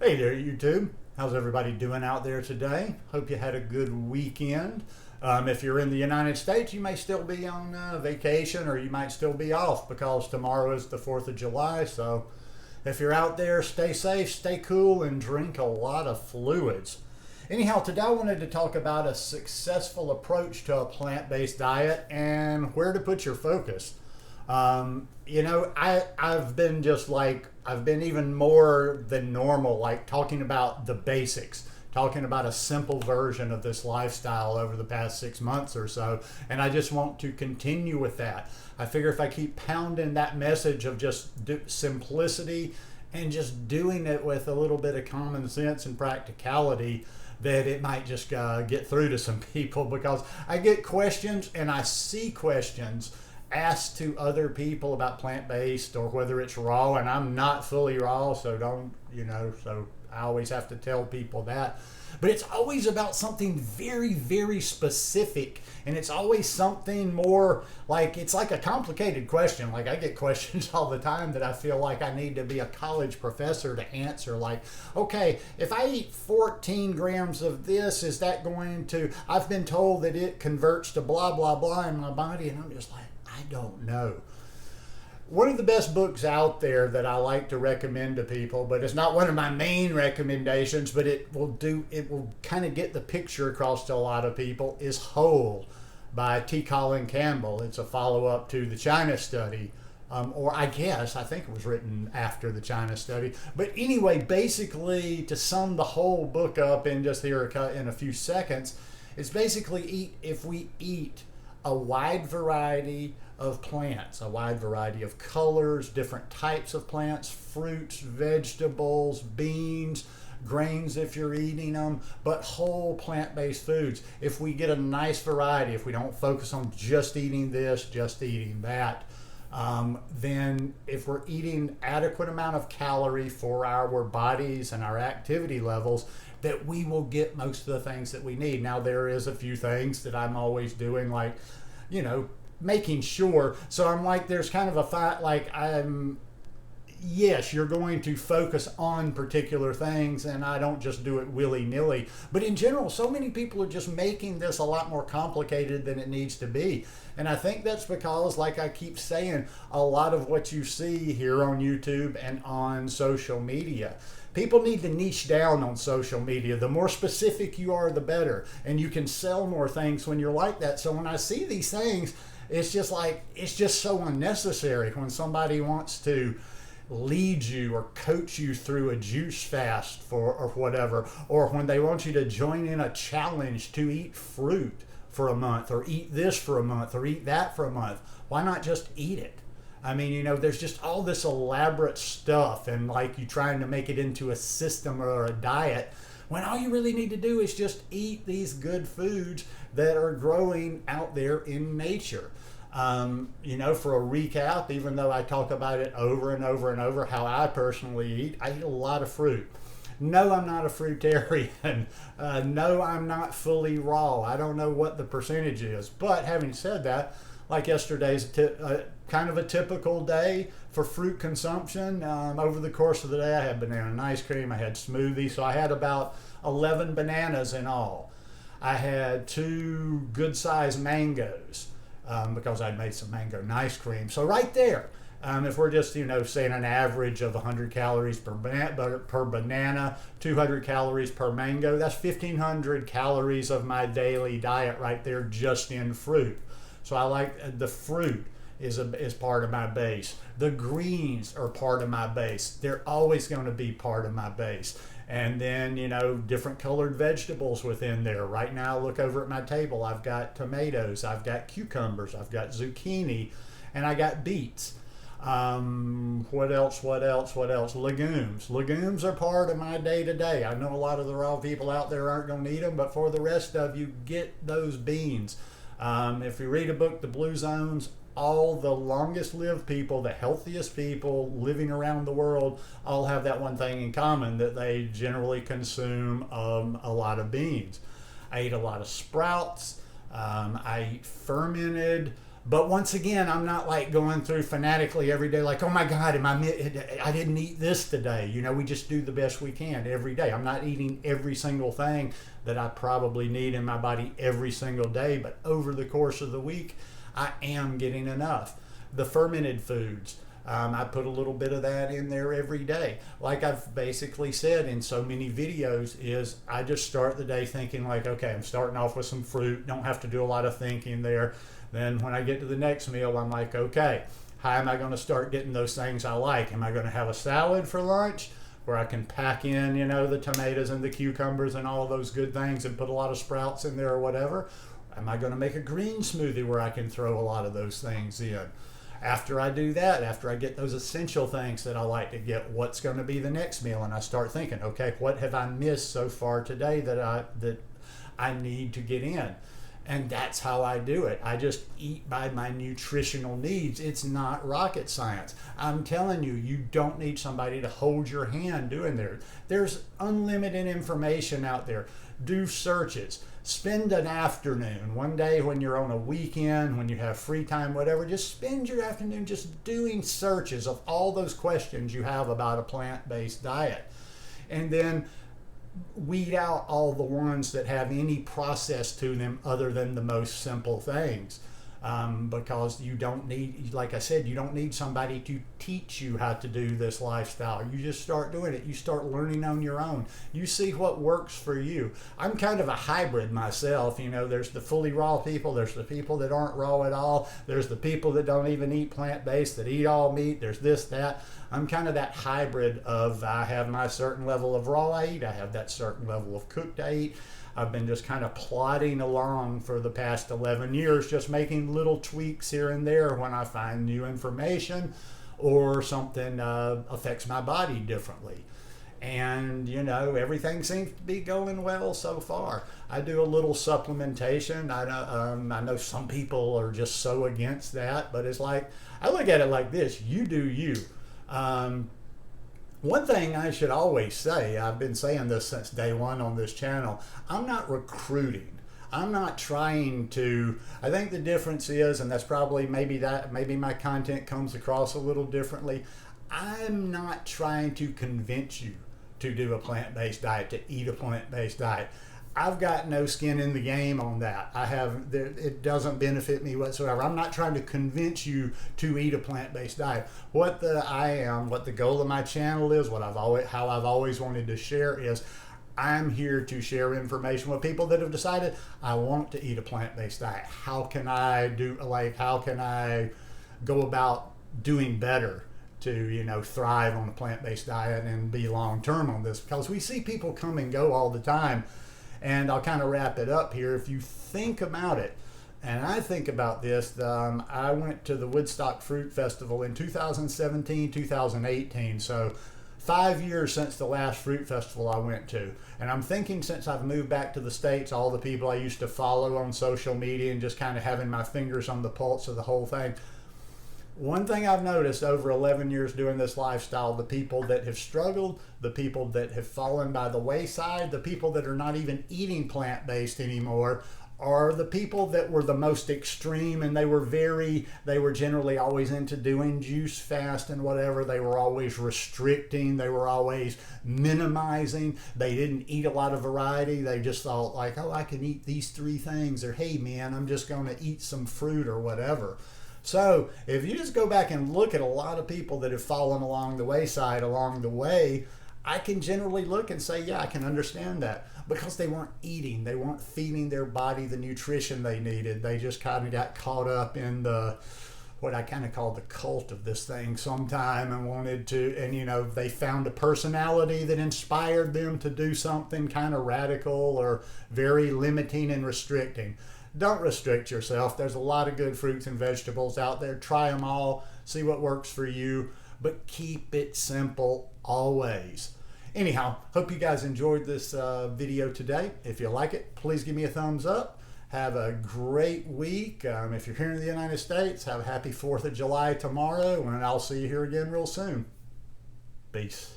Hey there, YouTube. How's everybody doing out there today? Hope you had a good weekend. If you're in the United States, you may still be on vacation or you might still be off because tomorrow is the 4th of July. So if you're out there, stay safe, stay cool, and drink a lot of fluids. Anyhow, today I wanted to talk about a successful approach to a plant-based diet and where to put your focus. I've been I've been even more than normal, like talking about the basics, talking about a simple version of this lifestyle over the past 6 months or so. And I just want to continue with that. I figure if I keep pounding that message of just simplicity and just doing it with a little bit of common sense and practicality, that it might just get through to some people, because I get questions and I see questions asked to other people about plant-based or whether it's raw, and I'm not fully raw, so so I always have to tell people that. But it's always about something very, very specific, and it's always something more like, it's like a complicated question. Like, I get questions all the time that I feel like I need to be a college professor to answer. Like, okay, if I eat 14 grams of this, is that going to, I've been told that it converts to blah, blah, blah in my body, and I'm just like, I don't know. One of the best books out there that I like to recommend to people, but it's not one of my main recommendations, but it will kind of get the picture across to a lot of people, is Whole by T. Colin Campbell. It's a follow-up to the China study, or I think it was written after the China study. But anyway, basically, to sum the whole book up in just here in a few seconds, it's basically if we eat a wide variety of plants, a wide variety of colors, different types of plants, fruits, vegetables, beans, grains if you're eating them, but whole plant-based foods. If we get a nice variety, if we don't focus on just eating this, just eating that, then if we're eating adequate amount of calorie for our bodies and our activity levels, that we will get most of the things that we need. Now, there is a few things that I'm always doing, like, making sure. So I'm like, there's kind of a fight, like, yes, you're going to focus on particular things, and I don't just do it willy-nilly. But in general, so many people are just making this a lot more complicated than it needs to be. And I think that's because, like I keep saying, a lot of what you see here on YouTube and on social media, people need to niche down on social media. The more specific you are, the better. And you can sell more things when you're like that. So when I see these things, it's just so unnecessary when somebody wants to lead you or coach you through a juice fast or whatever, or when they want you to join in a challenge to eat fruit for a month, or eat this for a month, or eat that for a month. Why not just eat it? I mean, there's just all this elaborate stuff, and like you trying to make it into a system or a diet, when all you really need to do is just eat these good foods that are growing out there in nature. For a recap, even though I talk about it over and over and over, how I personally eat, I eat a lot of fruit. No, I'm not a fruitarian. No, I'm not fully raw. I don't know what the percentage is. But having said that, like yesterday's kind of a typical day for fruit consumption. Over the course of the day, I had banana and ice cream. I had smoothies. So I had about 11 bananas in all. I had 2 good-sized mangoes because I'd made some mango and ice cream. So right there, if we're just, saying an average of 100 calories per banana, 200 calories per mango, that's 1,500 calories of my daily diet right there just in fruit. So I like the fruit is part of my base. The greens are part of my base. They're always going to be part of my base. And then, different colored vegetables within there. Right now, look over at my table. I've got tomatoes, I've got cucumbers, I've got zucchini, and I got beets. What else? Legumes. Legumes are part of my day-to-day. I know a lot of the raw people out there aren't going to eat them, but for the rest of you, get those beans. If you read a book, The Blue Zones, all the longest lived people, the healthiest people living around the world, all have that one thing in common, that they generally consume a lot of beans. I eat a lot of sprouts. I eat fermented But once again, I'm not like going through fanatically every day, like, oh my God, I didn't eat this today. You know, we just do the best we can every day. I'm not eating every single thing that I probably need in my body every single day, but over the course of the week, I am getting enough. The fermented foods, I put a little bit of that in there every day. Like I've basically said in so many videos, is I just start the day thinking like, okay, I'm starting off with some fruit, don't have to do a lot of thinking there. Then when I get to the next meal, I'm like, okay, how am I going to start getting those things I like? Am I going to have a salad for lunch where I can pack in, you know, the tomatoes and the cucumbers and all those good things and put a lot of sprouts in there or whatever? Am I going to make a green smoothie where I can throw a lot of those things in? After I do that, after I get those essential things that I like to get, what's going to be the next meal? And I start thinking, okay, what have I missed so far today that I need to get in? And that's how I do it. I just eat by my nutritional needs. It's not rocket science. I'm telling you, you don't need somebody to hold your hand doing there. There's unlimited information out there. Do searches. Spend an afternoon, one day when you're on a weekend, when you have free time, whatever, just spend your afternoon just doing searches of all those questions you have about a plant-based diet. And then weed out all the ones that have any process to them other than the most simple things, because you don't need, like I said, you don't need somebody to teach you how to do this lifestyle. You just start doing it. You start learning on your own. You see what works for you. I'm kind of a hybrid myself. You know, there's the fully raw people, there's the people that aren't raw at all, there's the people that don't even eat plant-based, that eat all meat, there's this, that. I'm kind of that hybrid of, I have my certain level of raw I eat, I have that certain level of cooked I eat. I've been just kind of plodding along for the past 11 years, just making little tweaks here and there when I find new information or something affects my body differently. And, you know, everything seems to be going well so far. I do a little supplementation. I know some people are just so against that, but it's like, I look at it like this: you do you. One thing I should always say, I've been saying this since day one on this channel, I'm not recruiting. I'm not trying to, I think the difference is, and that's probably maybe my content comes across a little differently, I'm not trying to convince you to do a plant-based diet, to eat a plant-based diet. I've got no skin in the game on that. It doesn't benefit me whatsoever. I'm not trying to convince you to eat a plant-based diet. What the goal of my channel is, how I've always wanted to share is, I'm here to share information with people that have decided I want to eat a plant-based diet. How can I go about doing better to, you know, thrive on a plant-based diet and be long-term on this? Because we see people come and go all the time. And I'll kind of wrap it up here. If you think about it, and I think about this, I went to the Woodstock Fruit Festival in 2017, 2018. So 5 years since the last fruit festival I went to. And I'm thinking, since I've moved back to the States, all the people I used to follow on social media and just kind of having my fingers on the pulse of the whole thing. One thing I've noticed over 11 years doing this lifestyle, the people that have struggled, the people that have fallen by the wayside, the people that are not even eating plant-based anymore, are the people that were the most extreme, and they were generally always into doing juice fast and whatever. They were always restricting, they were always minimizing, they didn't eat a lot of variety. They just thought like, oh, I can eat these 3 things, or hey man, I'm just going to eat some fruit or whatever. So if you just go back and look at a lot of people that have fallen along the wayside along the way, I can generally look and say, yeah, I can understand that, because they weren't eating, they weren't feeding their body the nutrition they needed. They just kind of got caught up in the, what I kind of call the cult of this thing sometime, and wanted to, and you know, they found a personality that inspired them to do something kind of radical or very limiting and restricting. Don't restrict yourself. There's a lot of good fruits and vegetables out there. Try them all, see what works for you, but keep it simple always. Anyhow, hope you guys enjoyed this video today. If you like it, please give me a thumbs up. Have a great week. If you're here in the United States, have a happy 4th of July tomorrow, and I'll see you here again real soon. Peace.